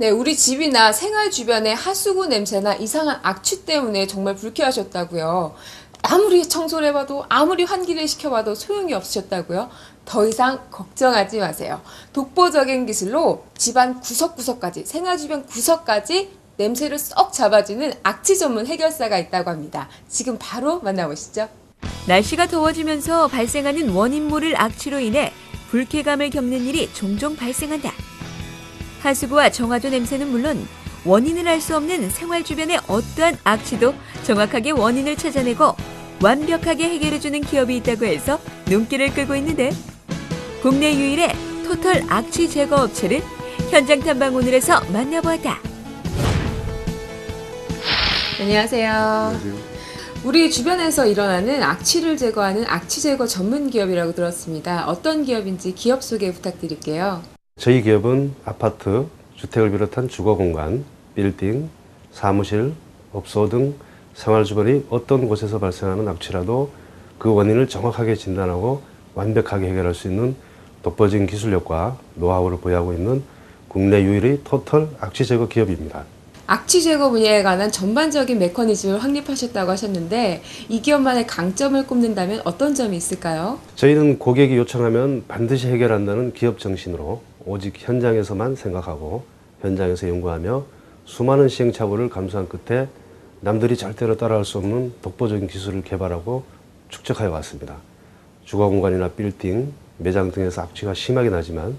네, 우리 집이나 생활 주변의 하수구 냄새나 이상한 악취 때문에 정말 불쾌하셨다고요. 아무리 청소를 해봐도 아무리 환기를 시켜봐도 소용이 없으셨다고요. 더 이상 걱정하지 마세요. 독보적인 기술로 집안 구석구석까지, 생활 주변 구석까지 냄새를 쏙 잡아주는 악취 전문 해결사가 있다고 합니다. 지금 바로 만나보시죠. 날씨가 더워지면서 발생하는 원인 모를 악취로 인해 불쾌감을 겪는 일이 종종 발생한다. 하수구와 정화조 냄새는 물론 원인을 알 수 없는 생활 주변의 어떠한 악취도 정확하게 원인을 찾아내고 완벽하게 해결해주는 기업이 있다고 해서 눈길을 끌고 있는데, 국내 유일의 토털 악취 제거 업체를 현장 탐방 오늘에서 만나보았다. 안녕하세요. 우리 주변에서 일어나는 악취를 제거하는 악취 제거 전문 기업이라고 들었습니다. 어떤 기업인지 기업 소개 부탁드릴게요. 저희 기업은 아파트, 주택을 비롯한 주거공간, 빌딩, 사무실, 업소 등 생활 주변의 어떤 곳에서 발생하는 악취라도 그 원인을 정확하게 진단하고 완벽하게 해결할 수 있는 독보적인 기술력과 노하우를 보유하고 있는 국내 유일의 토털 악취 제거 기업입니다. 악취 제거 분야에 관한 전반적인 메커니즘을 확립하셨다고 하셨는데, 이 기업만의 강점을 꼽는다면 어떤 점이 있을까요? 저희는 고객이 요청하면 반드시 해결한다는 기업 정신으로 오직 현장에서만 생각하고 현장에서 연구하며 수많은 시행착오를 감수한 끝에 남들이 절대로 따라할 수 없는 독보적인 기술을 개발하고 축적하여 왔습니다. 주거공간이나 빌딩, 매장 등에서 악취가 심하게 나지만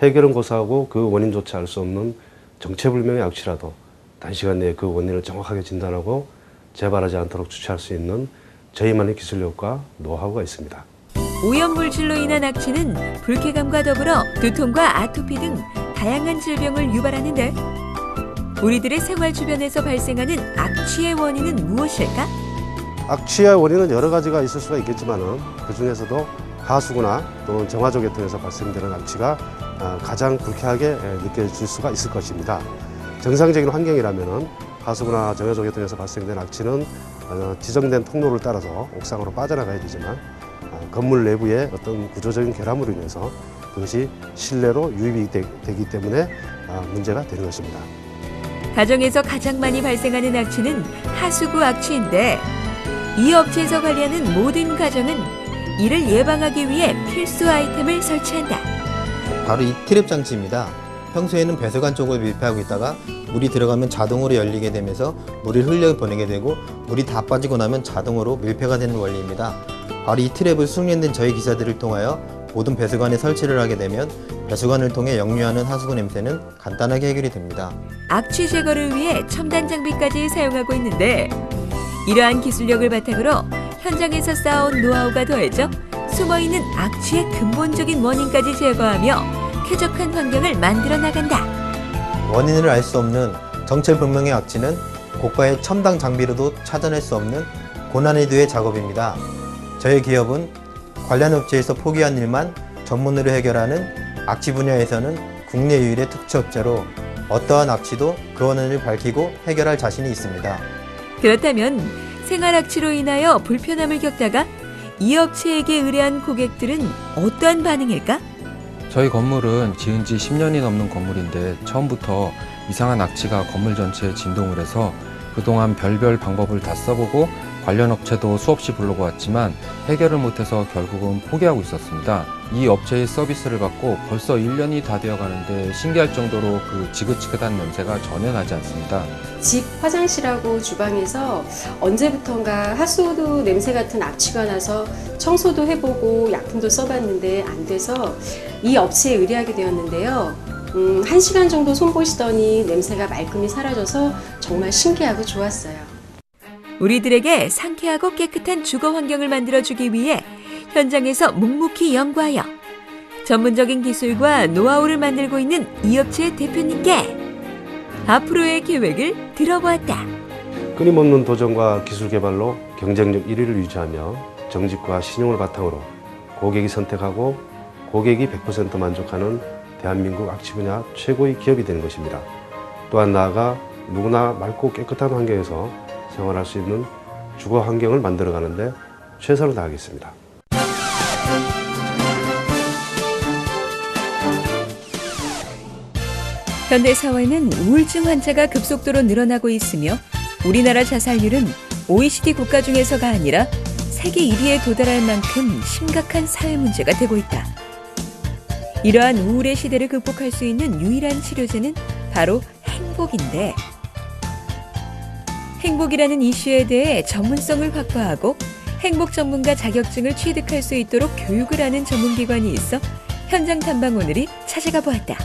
해결은 고사하고 그 원인조차 알 수 없는 정체불명의 악취라도 단시간 내에 그 원인을 정확하게 진단하고 재발하지 않도록 주체할 수 있는 저희만의 기술력과 노하우가 있습니다. 오염물질로 인한 악취는 불쾌감과 더불어 두통과 아토피 등 다양한 질병을 유발하는데, 우리들의 생활 주변에서 발생하는 악취의 원인은 무엇일까? 악취의 원인은 여러 가지가 있을 수가 있겠지만은 그 중에서도 하수구나 또는 정화조 계통에서 발생되는 악취가 가장 불쾌하게 느껴질 수가 있을 것입니다. 정상적인 환경이라면은 하수구나 정화조 계통에서 발생된 악취는 지정된 통로를 따라서 옥상으로 빠져나가야 되지만 건물 내부의 어떤 구조적인 결함으로 인해서 그것이 실내로 유입이 되기 때문에 문제가 되는 것입니다. 가정에서 가장 많이 발생하는 악취는 하수구 악취인데, 이 업체에서 관리하는 모든 가정은 이를 예방하기 위해 필수 아이템을 설치한다. 바로 이 트랩 장치입니다. 평소에는 배수관 쪽을 밀폐하고 있다가 물이 들어가면 자동으로 열리게 되면서 물을 흘려보내게 되고, 물이 다 빠지고 나면 자동으로 밀폐가 되는 원리입니다. 바로 이 트랩을 숙련된 저희 기사들을 통하여 모든 배수관에 설치를 하게 되면 배수관을 통해 역류하는 하수구 냄새는 간단하게 해결이 됩니다. 악취 제거를 위해 첨단 장비까지 사용하고 있는데, 이러한 기술력을 바탕으로 현장에서 쌓아온 노하우가 더해져 숨어있는 악취의 근본적인 원인까지 제거하며 쾌적한 환경을 만들어 나간다. 원인을 알 수 없는 정체불명의 악취는 고가의 첨단 장비로도 찾아낼 수 없는 고난이도의 작업입니다. 저희 기업은 관련 업체에서 포기한 일만 전문으로 해결하는 악취 분야에서는 국내 유일의 특수업체로 어떠한 악취도 그 원인을 밝히고 해결할 자신이 있습니다. 그렇다면 생활 악취로 인하여 불편함을 겪다가 이 업체에게 의뢰한 고객들은 어떠한 반응일까? 저희 건물은 지은 지 10년이 넘는 건물인데 처음부터 이상한 악취가 건물 전체에 진동을 해서 그동안 별별 방법을 다 써보고 관련 업체도 수없이 불러보았지만 해결을 못해서 결국은 포기하고 있었습니다. 이 업체의 서비스를 받고 벌써 1년이 다 되어 가는데 신기할 정도로 그 지긋지긋한 냄새가 전혀 나지 않습니다. 집 화장실하고 주방에서 언제부턴가 하수도 냄새 같은 악취가 나서 청소도 해보고 약품도 써봤는데 안 돼서 이 업체에 의뢰하게 되었는데요. 1시간 정도 손보시더니 냄새가 말끔히 사라져서 정말 신기하고 좋았어요. 우리들에게 상쾌하고 깨끗한 주거 환경을 만들어주기 위해 현장에서 묵묵히 연구하여 전문적인 기술과 노하우를 만들고 있는 이 업체의 대표님께 앞으로의 계획을 들어보았다. 끊임없는 도전과 기술 개발로 경쟁력 1위를 유지하며 정직과 신용을 바탕으로 고객이 선택하고 고객이 100% 만족하는 대한민국 악취 분야 최고의 기업이 되는 것입니다. 또한 나아가 누구나 맑고 깨끗한 환경에서 생활할 수 있는 주거 환경을 만들어가는데 최선을 다하겠습니다. 현대 사회는 우울증 환자가 급속도로 늘어나고 있으며 우리나라 자살률은 OECD 국가 중에서가 아니라 세계 1위에 도달할 만큼 심각한 사회 문제가 되고 있다. 이러한 우울의 시대를 극복할 수 있는 유일한 치료제는 바로 행복인데, 행복이라는 이슈에 대해 전문성을 확보하고 행복 전문가 자격증을 취득할 수 있도록 교육을 하는 전문기관이 있어 현장 탐방 오늘이 찾아가 보았다.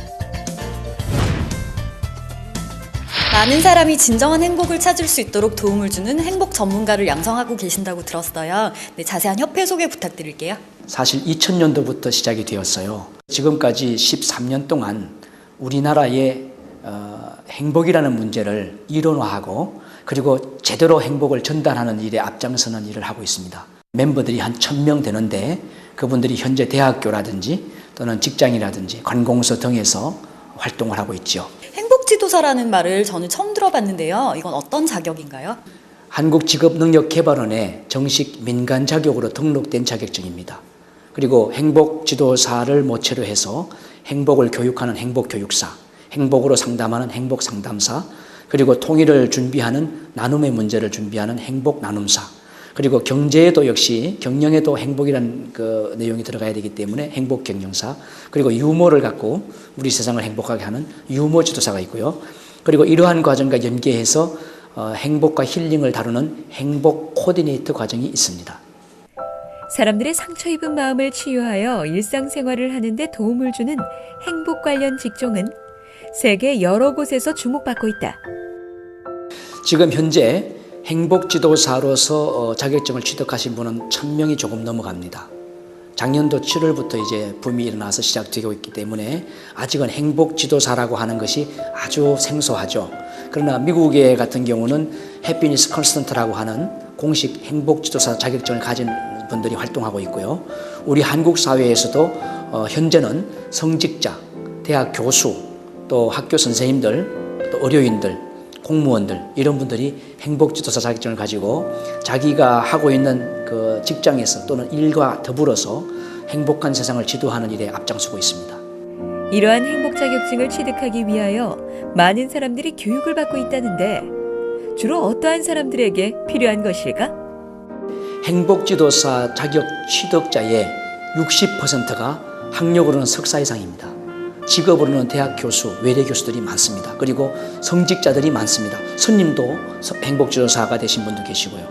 많은 사람이 진정한 행복을 찾을 수 있도록 도움을 주는 행복 전문가를 양성하고 계신다고 들었어요. 네, 자세한 협회 소개 부탁드릴게요. 사실 2000년도부터 시작이 되었어요. 지금까지 13년 동안 우리나라의 행복이라는 문제를 이론화하고 그리고 제대로 행복을 전달하는 일에 앞장서는 일을 하고 있습니다. 멤버들이 한 1000명 되는데 그분들이 현재 대학교라든지 또는 직장이라든지 관공서 등에서 활동을 하고 있죠. 행복지도사라는 말을 저는 처음 들어봤는데요. 이건 어떤 자격인가요? 한국직업능력개발원에 정식 민간 자격으로 등록된 자격증입니다. 그리고 행복지도사를 모체로 해서 행복을 교육하는 행복교육사, 행복으로 상담하는 행복상담사, 그리고 통일을 준비하는 나눔의 문제를 준비하는 행복나눔사, 그리고 경제에도 역시 경영에도 행복이라는 그 내용이 들어가야 되기 때문에 행복경영사, 그리고 유머를 갖고 우리 세상을 행복하게 하는 유머지도사가 있고요. 그리고 이러한 과정과 연계해서 행복과 힐링을 다루는 행복 코디네이터 과정이 있습니다. 사람들의 상처 입은 마음을 치유하여 일상생활을 하는 데 도움을 주는 행복 관련 직종은 세계 여러 곳에서 주목받고 있다. 지금 현재 행복지도사로서 자격증을 취득하신 분은 1000명이 조금 넘어갑니다. 작년도 7월부터 이제 붐이 일어나서 시작되고 있기 때문에 아직은 행복지도사라고 하는 것이 아주 생소하죠. 그러나 미국의 같은 경우는 해피니스 컨스턴트라고 하는 공식 행복지도사 자격증을 가진 분들이 활동하고 있고요. 우리 한국 사회에서도 현재는 성직자, 대학 교수, 또 학교 선생님들, 또 의료인들, 공무원들 이런 분들이 행복지도사 자격증을 가지고 자기가 하고 있는 그 직장에서 또는 일과 더불어서 행복한 세상을 지도하는 일에 앞장서고 있습니다. 이러한 행복 자격증을 취득하기 위하여 많은 사람들이 교육을 받고 있다는데 주로 어떠한 사람들에게 필요한 것일까? 행복지도사 자격 취득자의 60%가 학력으로는 석사 이상입니다. 직업으로는 대학 교수, 외래 교수들이 많습니다. 그리고 성직자들이 많습니다. 스님도 행복지도사가 되신 분도 계시고요.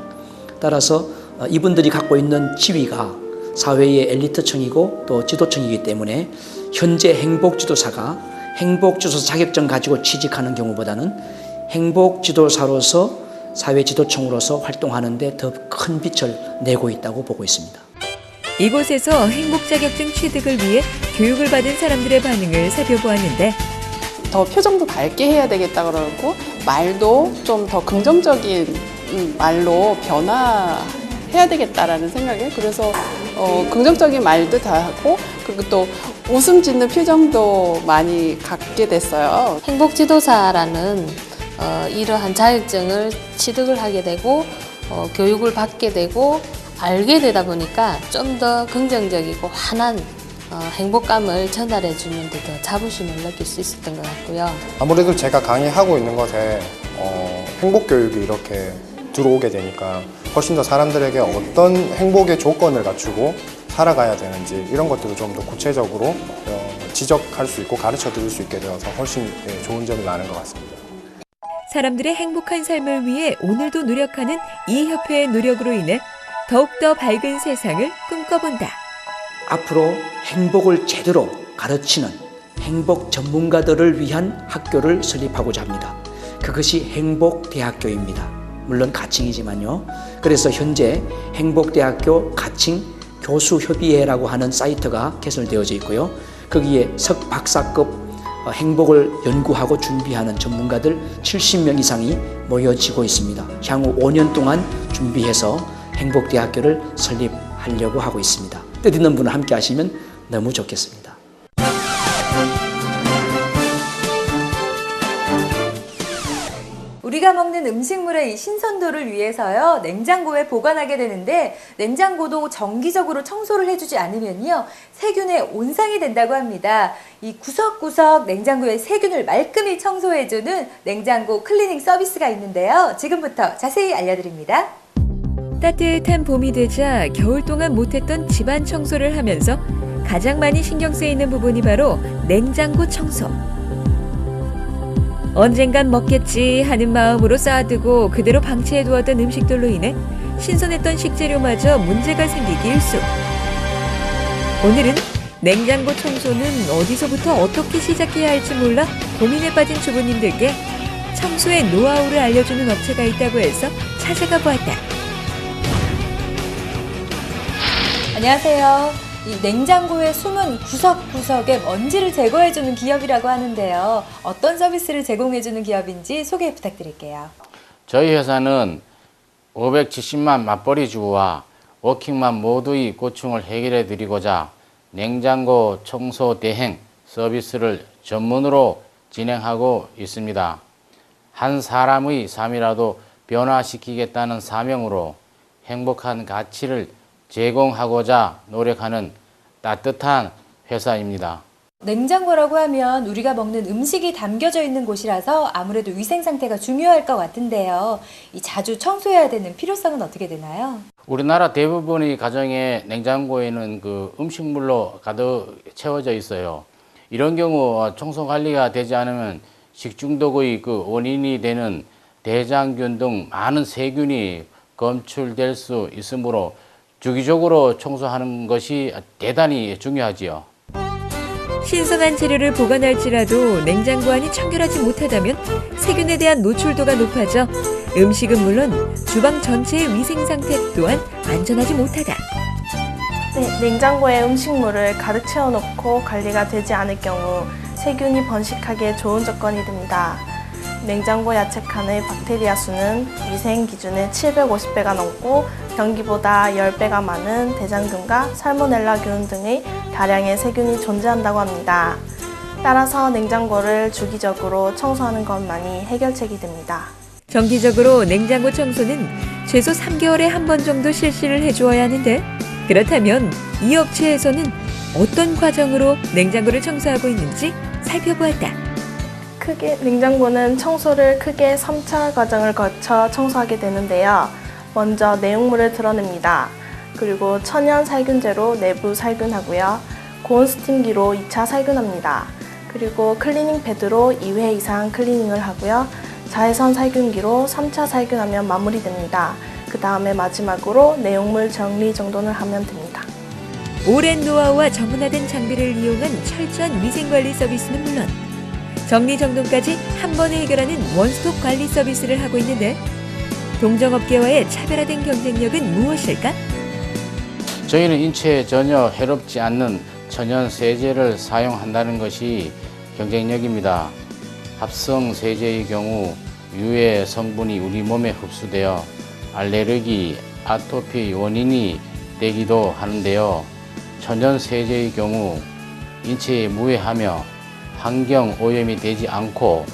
따라서 이분들이 갖고 있는 지위가 사회의 엘리트층이고 또 지도층이기 때문에 현재 행복지도사가 행복지도사 자격증 가지고 취직하는 경우보다는 행복지도사로서 사회 지도층으로서 활동하는 데 더 큰 빛을 내고 있다고 보고 있습니다. 이곳에서 행복 자격증 취득을 위해 교육을 받은 사람들의 반응을 살펴보았는데 더 표정도 밝게 해야 되겠다 그러고 말도 좀 더 긍정적인 말로 변화해야 되겠다라는 생각에 그래서 긍정적인 말도 다 하고 그리고 또 웃음 짓는 표정도 많이 갖게 됐어요. 행복지도사라는 이러한 자격증을 취득을 하게 되고 교육을 받게 되고 알게 되다 보니까 좀 더 긍정적이고 환한 행복감을 전달해 주는 데 더 자부심을 느낄 수 있었던 것 같고요. 아무래도 제가 강의하고 있는 것에 행복교육이 이렇게 들어오게 되니까 훨씬 더 사람들에게 어떤 행복의 조건을 갖추고 살아가야 되는지 이런 것들을 좀 더 구체적으로 지적할 수 있고 가르쳐 드릴 수 있게 되어서 훨씬 좋은 점이 많은 것 같습니다. 사람들의 행복한 삶을 위해 오늘도 노력하는 이 협회의 노력으로 인해 더욱더 밝은 세상을 꿈꿔본다. 앞으로 행복을 제대로 가르치는 행복 전문가들을 위한 학교를 설립하고자 합니다. 그것이 행복대학교입니다. 물론 가칭이지만요. 그래서 현재 행복대학교 가칭 교수협의회라고 하는 사이트가 개설되어져 있고요. 거기에 석박사급 행복을 연구하고 준비하는 전문가들 70명 이상이 모여지고 있습니다. 향후 5년 동안 준비해서 행복대학교를 설립하려고 하고 있습니다. 뜻 있는 분을 함께 하시면 너무 좋겠습니다. 우리 우리가 먹는 음식물의 이 신선도를 위해서요, 냉장고에 보관하게 되는데 냉장고도 정기적으로 청소를 해주지 않으면요, 세균의 온상이 된다고 합니다. 이 구석구석 냉장고의 세균을 말끔히 청소해주는 냉장고 클리닝 서비스가 있는데요. 지금부터 자세히 알려드립니다. 따뜻한 봄이 되자 겨울 동안 못했던 집안 청소를 하면서 가장 많이 신경 쓰이는 부분이 바로 냉장고 청소. 언젠간 먹겠지 하는 마음으로 쌓아두고 그대로 방치해두었던 음식들로 인해 신선했던 식재료마저 문제가 생기기 일쑤. 오늘은 냉장고 청소는 어디서부터 어떻게 시작해야 할지 몰라 고민에 빠진 주부님들께 청소의 노하우를 알려주는 업체가 있다고 해서 찾아가 보았다. 안녕하세요. 이 냉장고의 숨은 구석구석에 먼지를 제거해주는 기업이라고 하는데요. 어떤 서비스를 제공해주는 기업인지 소개 부탁드릴게요. 저희 회사는 570만 맞벌이 주부와 워킹맘 모두의 고충을 해결해 드리고자 냉장고 청소 대행 서비스를 전문으로 진행하고 있습니다. 한 사람의 삶이라도 변화시키겠다는 사명으로 행복한 가치를 제공하고자 노력하는 따뜻한 회사입니다. 냉장고라고 하면 우리가 먹는 음식이 담겨져 있는 곳이라서 아무래도 위생 상태가 중요할 것 같은데요. 이 자주 청소해야 되는 필요성은 어떻게 되나요? 우리나라 대부분의 가정의 냉장고에는 그 음식물로 가득 채워져 있어요. 이런 경우 청소 관리가 되지 않으면 식중독의 그 원인이 되는 대장균 등 많은 세균이 검출될 수 있으므로 주기적으로 청소하는 것이 대단히 중요하지요. 신선한 재료를 보관할지라도 냉장고 안이 청결하지 못하다면 세균에 대한 노출도가 높아져 음식은 물론 주방 전체의 위생 상태 또한 안전하지 못하다. 네, 냉장고에 음식물을 가득 채워놓고 관리가 되지 않을 경우 세균이 번식하기에 좋은 조건이 됩니다. 냉장고 야채 칸의 박테리아 수는 위생 기준의 750배가 넘고 변기보다 10배가 많은 대장균과 살모넬라균 등의 다량의 세균이 존재한다고 합니다. 따라서 냉장고를 주기적으로 청소하는 것만이 해결책이 됩니다. 정기적으로 냉장고 청소는 최소 3개월에 한 번 정도 실시를 해주어야 하는데, 그렇다면 이 업체에서는 어떤 과정으로 냉장고를 청소하고 있는지 살펴보았다. 냉장고는 청소를 크게 3차 과정을 거쳐 청소하게 되는데요. 먼저 내용물을 드러냅니다. 그리고 천연 살균제로 내부 살균하고요. 고온 스팀기로 2차 살균합니다. 그리고 클리닝 패드로 2회 이상 클리닝을 하고요. 자외선 살균기로 3차 살균하면 마무리됩니다. 그 다음에 마지막으로 내용물 정리 정돈을 하면 됩니다. 오랜 노하우와 전문화된 장비를 이용한 철저한 위생관리 서비스는 물론 정리정돈까지 한 번에 해결하는 원스톱 관리 서비스를 하고 있는데, 동종업계와의 차별화된 경쟁력은 무엇일까? 저희는 인체에 전혀 해롭지 않는 천연 세제를 사용한다는 것이 경쟁력입니다. 합성 세제의 경우 유해 성분이 우리 몸에 흡수되어 알레르기, 아토피의 원인이 되기도 하는데요. 천연 세제의 경우 인체에 무해하며 환경 오염이 되지 않고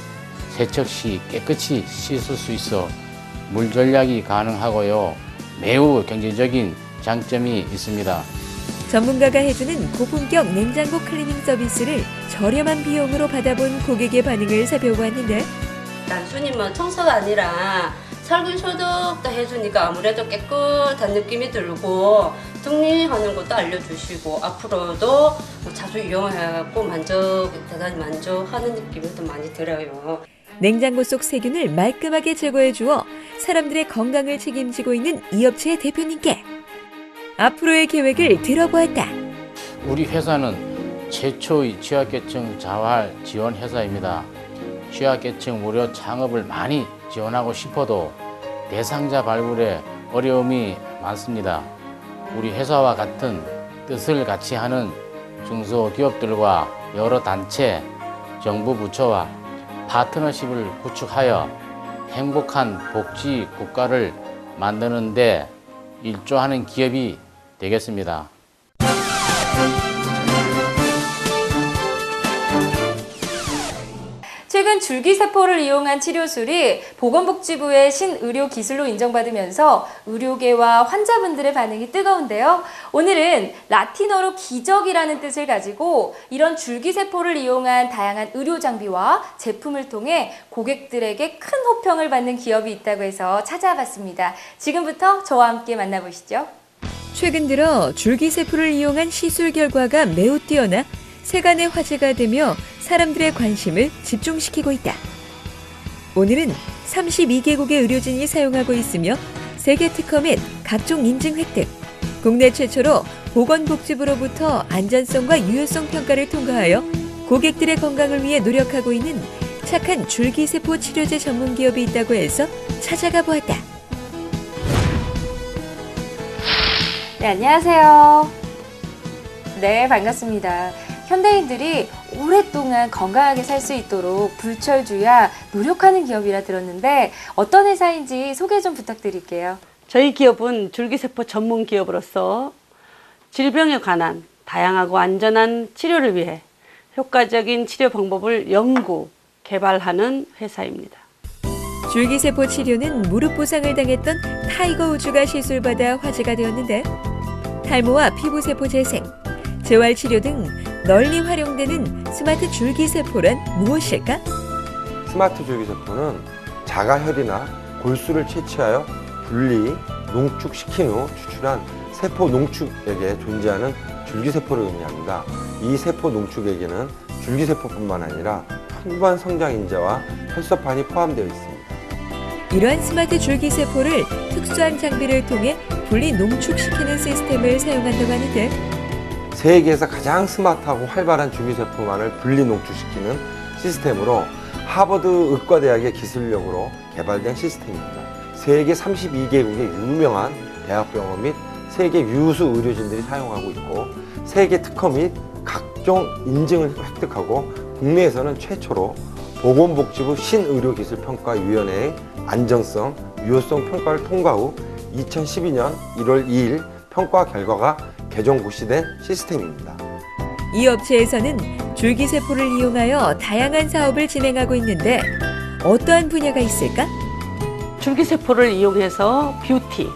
세척 시 깨끗이 씻을 수 있어 물 절약이 가능하고요. 매우 경제적인 장점이 있습니다. 전문가가 해주는 고품격 냉장고 클리닝 서비스를 저렴한 비용으로 받아본 고객의 반응을 살펴보았는데, 단순히 뭐 청소가 아니라 살균 소독도 해주니까 아무래도 깨끗한 느낌이 들고 정리하는 것도 알려주시고 앞으로도 자주 이용하고 대단히 만족하는 느낌이 더 많이 들어요. 냉장고 속 세균을 말끔하게 제거해 주어 사람들의 건강을 책임지고 있는 이 업체의 대표님께 앞으로의 계획을 들어보았다. 우리 회사는 최초의 취약계층 자활 지원 회사입니다. 취약계층 무료 창업을 많이 지원하고 싶어도 대상자 발굴에 어려움이 많습니다. 우리 회사와 같은 뜻을 같이 하는 중소기업들과 여러 단체, 정부 부처와 파트너십을 구축하여 행복한 복지 국가를 만드는 데 일조하는 기업이 되겠습니다. 최근 최근 줄기세포를 이용한 치료술이 보건복지부의 신의료기술로 인정받으면서 의료계와 환자분들의 반응이 뜨거운데요. 오늘은 라틴어로 기적이라는 뜻을 가지고 이런 줄기세포를 이용한 다양한 의료장비와 제품을 통해 고객들에게 큰 호평을 받는 기업이 있다고 해서 찾아봤습니다. 지금부터 저와 함께 만나보시죠. 최근 들어 줄기세포를 이용한 시술 결과가 매우 뛰어나 세간의 화제가 되며 사람들의 관심을 집중시키고 있다. 오늘은 32개국의 의료진이 사용하고 있으며 세계 특허 및 각종 인증 획득, 국내 최초로 보건복지부로부터 안전성과 유효성 평가를 통과하여 고객들의 건강을 위해 노력하고 있는 착한 줄기세포 치료제 전문 기업이 있다고 해서 찾아가 보았다. 네, 안녕하세요. 네, 반갑습니다. 현대인들이 오랫동안 건강하게 살 수 있도록 불철주야 노력하는 기업이라 들었는데 어떤 회사인지 소개 좀 부탁드릴게요. 저희 기업은 줄기세포 전문 기업으로서 질병에 관한 다양하고 안전한 치료를 위해 효과적인 치료 방법을 연구, 개발하는 회사입니다. 줄기세포 치료는 무릎 부상을 당했던 타이거 우즈가 시술받아 화제가 되었는데 탈모와 피부세포 재생, 재활치료 등 널리 활용되는 스마트 줄기세포란 무엇일까? 스마트 줄기세포는 자가혈이나 골수를 채취하여 분리, 농축시킨 후 추출한 세포 농축액에 존재하는 줄기세포를 의미합니다. 이 세포 농축액에는 줄기세포뿐만 아니라 풍부한 성장인자와 혈소판이 포함되어 있습니다. 이러한 스마트 줄기세포를 특수한 장비를 통해 분리 농축시키는 시스템을 사용한다고 하는데 세계에서 가장 스마트하고 활발한 줄기세포만을 분리 농축시키는 시스템으로 하버드 의과대학의 기술력으로 개발된 시스템입니다. 세계 32개국의 유명한 대학병원 및 세계 유수 의료진들이 사용하고 있고 세계 특허 및 각종 인증을 획득하고 국내에서는 최초로 보건복지부 신의료기술평가위원회의 안정성, 유효성 평가를 통과 후 2012년 1월 2일 평가 결과가 개정 고시된 시스템입니다. 이 업체에서는 줄기세포를 이용하여 다양한 사업을 진행하고 있는데 어떠한 분야가 있을까? 줄기세포를 이용해서 뷰티,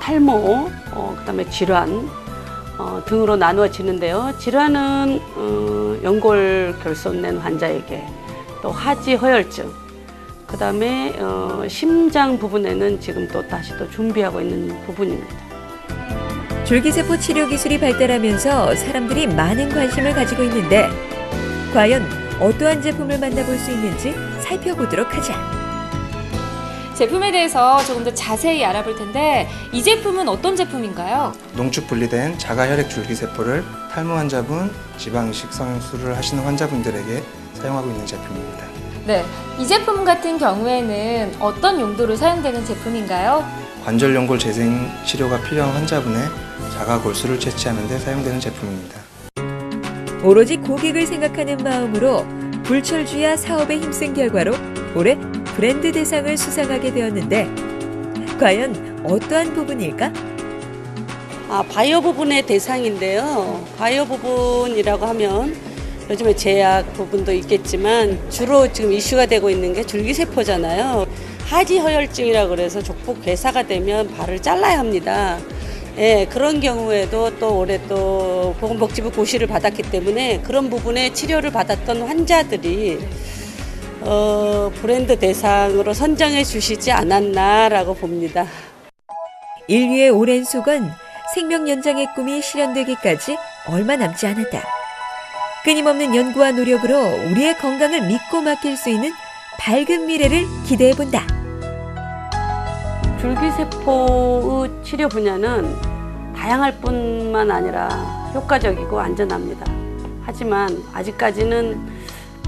탈모, 그다음에 질환 등으로 나누어지는데요. 질환은 연골 결손 환자에게, 또 하지 허혈증, 그다음에 심장 부분에는 지금 또 다시 또 준비하고 있는 부분입니다. 줄기세포 치료 기술이 발달하면서 사람들이 많은 관심을 가지고 있는데 과연 어떠한 제품을 만나볼 수 있는지 살펴보도록 하자. 제품에 대해서 조금 더 자세히 알아볼 텐데 이 제품은 어떤 제품인가요? 농축 분리된 자가혈액 줄기세포를 탈모 환자분, 지방이식 성형수술을 하시는 환자분들에게 사용하고 있는 제품입니다. 네, 이 제품 같은 경우에는 어떤 용도로 사용되는 제품인가요? 관절 연골 재생 치료가 필요한 환자분의 자가 골수를 채취하는 데 사용되는 제품입니다. 오로지 고객을 생각하는 마음으로 불철주야 사업에 힘쓴 결과로 올해 브랜드 대상을 수상하게 되었는데 과연 어떠한 부분일까? 바이오 부분의 대상인데요. 바이오 부분이라고 하면 요즘에 제약 부분도 있겠지만 주로 지금 이슈가 되고 있는 게 줄기세포잖아요. 하지 허혈증이라고 그래서 족부 괴사가 되면 발을 잘라야 합니다. 예, 그런 경우에도 또 올해 또 보건복지부 고시를 받았기 때문에 그런 부분에 치료를 받았던 환자들이 브랜드 대상으로 선정해 주시지 않았나라고 봅니다. 인류의 오랜 수건, 생명 연장의 꿈이 실현되기까지 얼마 남지 않았다. 끊임없는 연구와 노력으로 우리의 건강을 믿고 맡길 수 있는 밝은 미래를 기대해본다. 줄기세포의 치료 분야는 다양할 뿐만 아니라 효과적이고 안전합니다. 하지만 아직까지는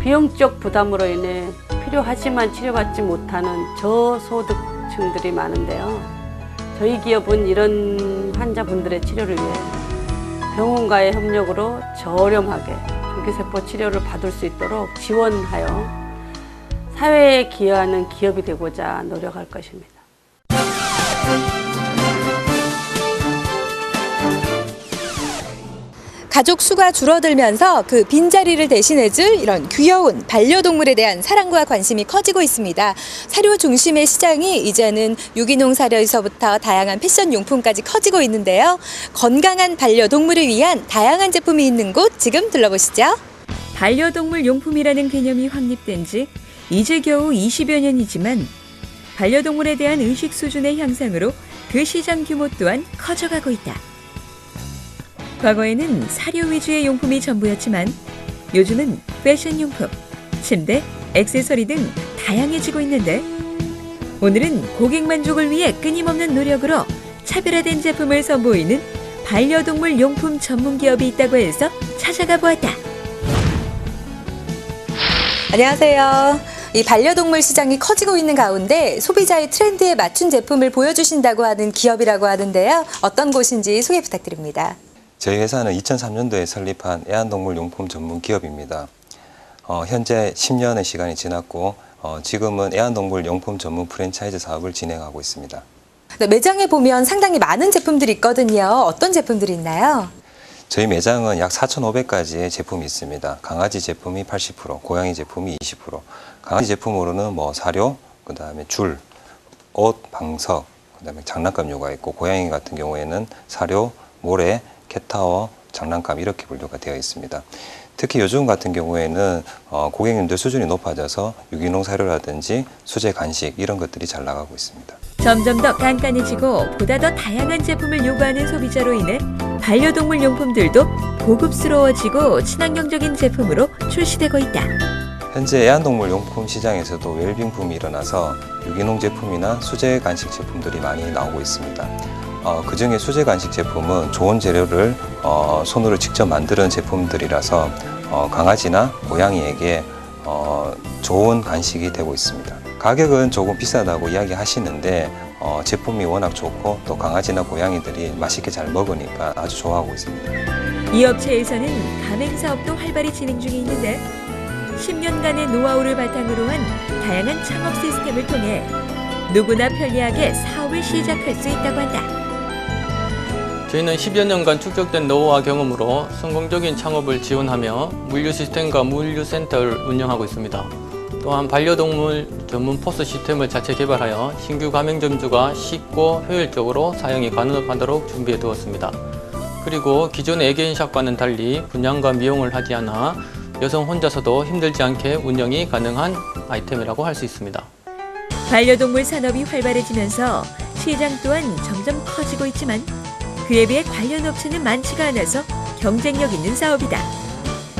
비용적 부담으로 인해 필요하지만 치료받지 못하는 저소득층들이 많은데요. 저희 기업은 이런 환자분들의 치료를 위해 병원과의 협력으로 저렴하게 줄기세포 치료를 받을 수 있도록 지원하여 사회에 기여하는 기업이 되고자 노력할 것입니다. 가족 수가 줄어들면서 그 빈자리를 대신해줄 이런 귀여운 반려동물에 대한 사랑과 관심이 커지고 있습니다. 사료 중심의 시장이 이제는 유기농 사료에서부터 다양한 패션 용품까지 커지고 있는데요. 건강한 반려동물을 위한 다양한 제품이 있는 곳 지금 둘러보시죠. 반려동물 용품이라는 개념이 확립된 지 이제 겨우 20여 년이지만 반려동물에 대한 의식 수준의 향상으로 그 시장 규모 또한 커져가고 있다. 과거에는 사료 위주의 용품이 전부였지만 요즘은 패션용품, 침대, 액세서리 등 다양해지고 있는데 오늘은 고객 만족을 위해 끊임없는 노력으로 차별화된 제품을 선보이는 반려동물 용품 전문 기업이 있다고 해서 찾아가 보았다. 안녕하세요. 이 반려동물 시장이 커지고 있는 가운데 소비자의 트렌드에 맞춘 제품을 보여주신다고 하는 기업이라고 하는데요. 어떤 곳인지 소개 부탁드립니다. 저희 회사는 2003년도에 설립한 애완동물 용품 전문 기업입니다. 현재 10년의 시간이 지났고 지금은 애완동물 용품 전문 프랜차이즈 사업을 진행하고 있습니다. 네, 매장에 보면 상당히 많은 제품들이 있거든요. 어떤 제품들이 있나요? 저희 매장은 약 4,500가지의 제품이 있습니다. 강아지 제품이 80%, 고양이 제품이 20%. 강아지 제품으로는 사료, 그다음에 줄, 옷, 방석, 그다음에 장난감류가 있고 고양이 같은 경우에는 사료, 모래, 캣타워, 장난감 이렇게 분류가 되어 있습니다. 특히 요즘 같은 경우에는 고객님들 수준이 높아져서 유기농 사료라든지 수제 간식 이런 것들이 잘 나가고 있습니다. 점점 더 깐깐해지고 보다 더 다양한 제품을 요구하는 소비자로 인해 반려동물 용품들도 고급스러워지고 친환경적인 제품으로 출시되고 있다. 현재 애완동물 용품 시장에서도 웰빙 붐이 일어나서 유기농 제품이나 수제 간식 제품들이 많이 나오고 있습니다. 그중에 수제 간식 제품은 좋은 재료를 손으로 직접 만드는 제품들이라서 강아지나 고양이에게 좋은 간식이 되고 있습니다. 가격은 조금 비싸다고 이야기하시는데 제품이 워낙 좋고 또 강아지나 고양이들이 맛있게 잘 먹으니까 아주 좋아하고 있습니다. 이 업체에서는 가맹 사업도 활발히 진행 중에 있는데 10년간의 노하우를 바탕으로 한 다양한 창업 시스템을 통해 누구나 편리하게 사업을 시작할 수 있다고 한다. 저희는 10여 년간 축적된 노하우와 경험으로 성공적인 창업을 지원하며 물류 시스템과 물류센터를 운영하고 있습니다. 또한 반려동물 전문 포스 시스템을 자체 개발하여 신규 가맹점주가 쉽고 효율적으로 사용이 가능하도록 준비해 두었습니다. 그리고 기존의 애견샵과는 달리 분양과 미용을 하지 않아 여성 혼자서도 힘들지 않게 운영이 가능한 아이템이라고 할 수 있습니다. 반려동물 산업이 활발해지면서 시장 또한 점점 커지고 있지만 그에 비해 관련 업체는 많지가 않아서 경쟁력 있는 사업이다.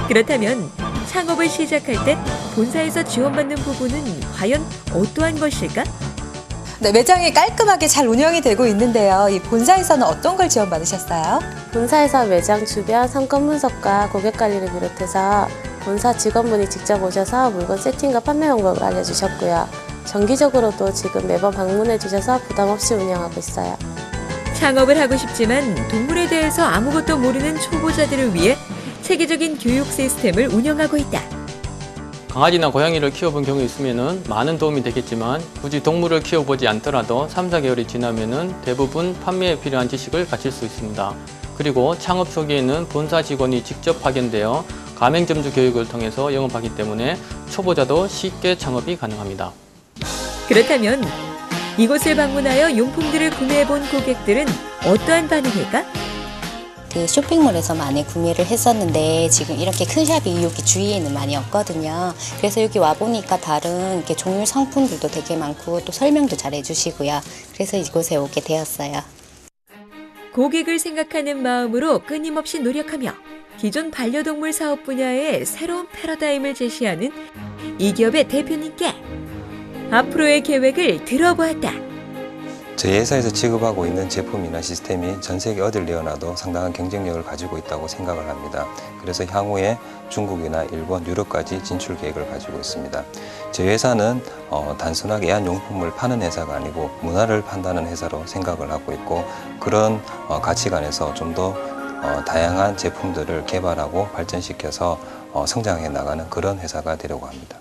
그렇다면 창업을 시작할 때 본사에서 지원받는 부분은 과연 어떠한 것일까? 네, 매장이 깔끔하게 잘 운영이 되고 있는데요. 이 본사에서는 어떤 걸 지원받으셨어요? 본사에서 매장 주변 상권 분석과 고객 관리를 비롯해서 본사 직원분이 직접 오셔서 물건 세팅과 판매 방법을 알려주셨고요. 정기적으로도 지금 매번 방문해 주셔서 부담 없이 운영하고 있어요. 창업을 하고 싶지만 동물에 대해서 아무것도 모르는 초보자들을 위해 체계적인 교육 시스템을 운영하고 있다. 강아지나 고양이를 키워본 경우 있으면 많은 도움이 되겠지만 굳이 동물을 키워보지 않더라도 3, 4개월이 지나면 대부분 판매에 필요한 지식을 갖출 수 있습니다. 그리고 창업 초기에는 본사 직원이 직접 파견되어 가맹점주 교육을 통해서 영업하기 때문에 초보자도 쉽게 창업이 가능합니다. 그렇다면 이곳을 방문하여 용품들을 구매해본 고객들은 어떠한 반응일까? 그 쇼핑몰에서 많이 구매를 했었는데 지금 이렇게 큰 샵이 여기 주위에는 많이 없거든요. 그래서 여기 와보니까 다른 이렇게 종류 상품들도 되게 많고 또 설명도 잘 해주시고요. 그래서 이곳에 오게 되었어요. 고객을 생각하는 마음으로 끊임없이 노력하며 기존 반려동물 사업 분야에 새로운 패러다임을 제시하는 이 기업의 대표님께 앞으로의 계획을 들어보았다. 저희 회사에서 지급하고 있는 제품이나 시스템이 전 세계 어딜 내어놔도 상당한 경쟁력을 가지고 있다고 생각을 합니다. 그래서 향후에 중국이나 일본, 유럽까지 진출 계획을 가지고 있습니다. 저희 회사는 단순하게 애완용품을 파는 회사가 아니고 문화를 판다는 회사로 생각을 하고 있고 그런 가치관에서 좀 더 다양한 제품들을 개발하고 발전시켜서 성장해 나가는 그런 회사가 되려고 합니다.